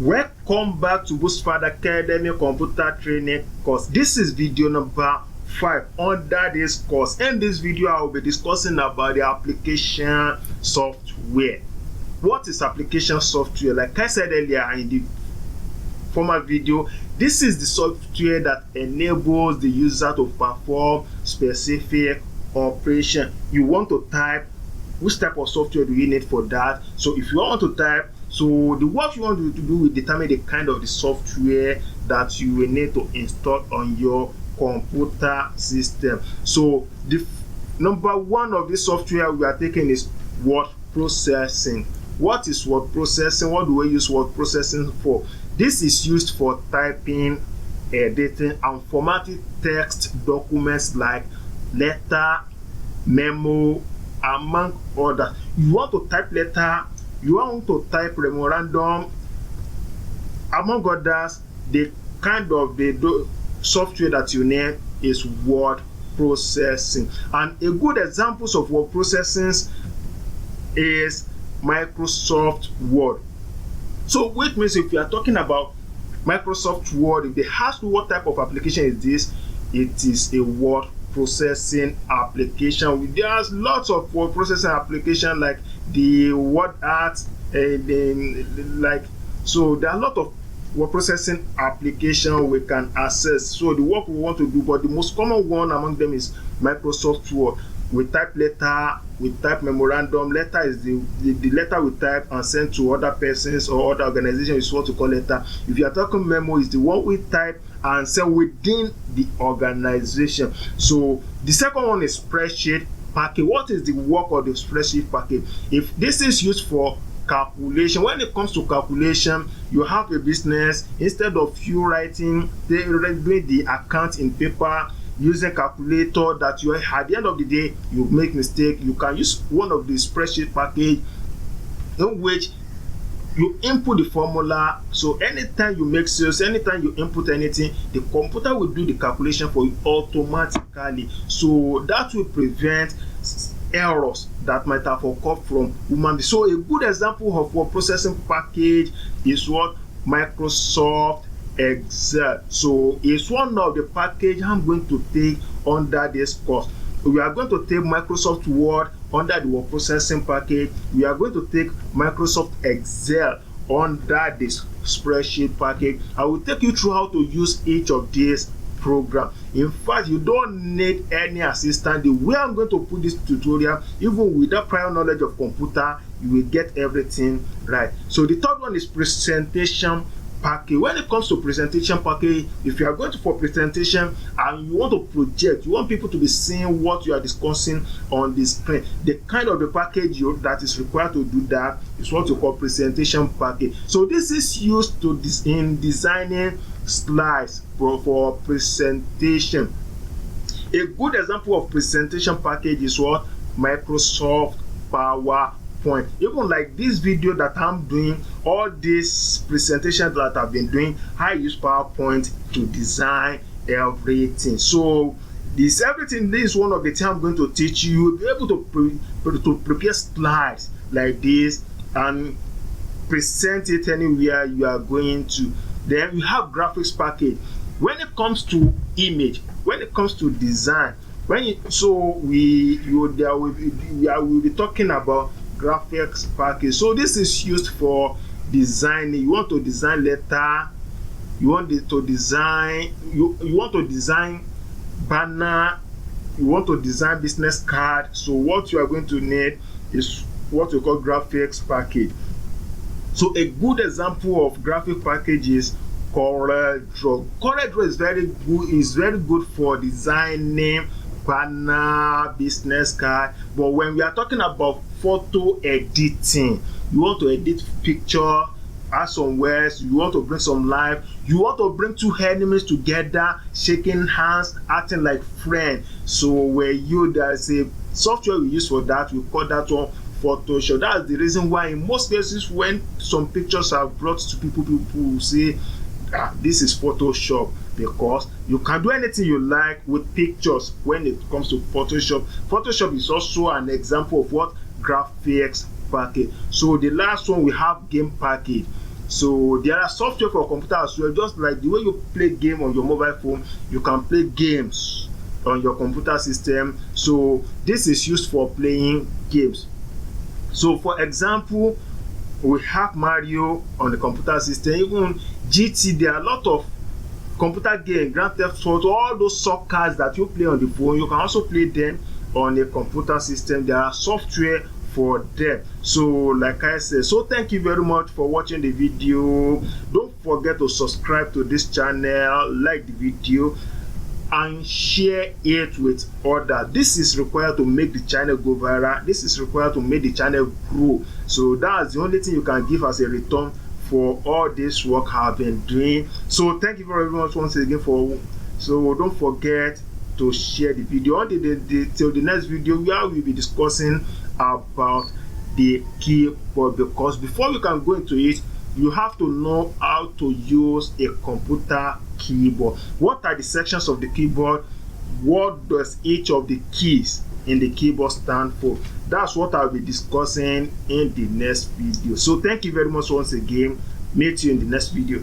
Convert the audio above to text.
Welcome back to Boostpad Academy Computer Training course. This is video number 5 under this course. In this video, I will be discussing about the application software. What is application software? Like I said earlier in the former video, this is the software that enables the user to perform specific operation. You want to type, which type of software do you need for that? So if you want to type, so the work you want to do will determine the kind of the software that you will need to install on your computer system. So the number one of this software we are taking is word processing. What is word processing? What do we use word processing for? This is used for typing, editing, and formatting text documents like letter, memo, among others. You want to type letter, you want to type memorandum, among others. The kind of the software that you need is word processing. And a good examples of word processing is Microsoft Word. So which means if you are talking about Microsoft Word, if they ask you what type of application is this, it is a word processing application. There's lots of word processing application like the word art, like, so there are a lot of word processing application we can access. So the work we want to do, but the most common one among them is Microsoft Word. We type letter, we type memorandum. Letter is the letter we type and send to other persons or other organizations is what we call letter. If you are talking memo, is the one we type and send within the organization. So the second one is spreadsheet package. What is the work of the spreadsheet package? If this is used for calculation, when it comes to calculation, you have a business, instead of you writing doing the account in paper using calculator that you at the end of the day you make mistake, you can use one of the spreadsheet package in which you input the formula. So anytime you make sales, anytime you input anything, the computer will do the calculation for you automatically. So that will prevent errors that might have occurred from human beings. So a good example of word processing package is what Microsoft Excel. So it's one of the package I'm going to take under this course. We are going to take Microsoft Word under the word processing package. We are going to take Microsoft Excel under this spreadsheet package. I will take you through how to use each of these programs. In fact, you don't need any assistant. The way I'm going to put this tutorial, even without prior knowledge of computer, you will get everything right. So the third one is presentation package. When it comes to presentation package, if you are going for presentation and you want to project, you want people to be seeing what you are discussing on the screen, the kind of the package that is required to do that is what you call presentation package. So this is used to in designing slides for presentation. A good example of presentation package is what Microsoft PowerPoint. Even like this video that I'm doing, all these presentations that I've been doing, I use PowerPoint to design everything. So this is one of the things I'm going to teach you. You'll be able to prepare slides like this and present it anywhere you are going to. Then we have graphics package. When it comes to image, when it comes to design, we will be talking about graphics package. So this is used for designing. You want to design letter, you want to design banner, you want to design business card. So what you are going to need is what we call graphics package. So a good example of graphic package is CorelDraw. CorelDraw is very good for designing banner, business card. But when we are talking about photo editing, you want to edit picture, add some words, you want to bring some life, you want to bring two enemies together, shaking hands, acting like friends. So there's a software we use for that. We call that one Photoshop. That's the reason why in most cases when some pictures are brought to people will say, this is Photoshop, because you can do anything you like with pictures when it comes to Photoshop. Photoshop is also an example of what graphics package. So the last one we have game package. So there are software for computer as well. Just like the way you play game on your mobile phone, you can play games on your computer system. So this is used for playing games. So for example, we have Mario on the computer system, even GT. There are a lot of computer games, Grand Theft Auto, all those soccers that you play on the phone, you can also play them on a computer system. There are software for them. So like I said, so thank you very much for watching the video. Don't forget to subscribe to this channel, like the video, and share it with others. This is required to make the channel go viral. This is required to make the channel grow. So that's the only thing you can give as a return for all this work I've been doing. So thank you very much once again for. So don't forget to share the video until the next video, where we'll be discussing about the keyboard, because before we can go into it, you have to know how to use a computer keyboard. What are the sections of the keyboard? What does each of the keys in the keyboard stand for? That's what I'll be discussing in the next video. So thank you very much once again. Meet you in the next video.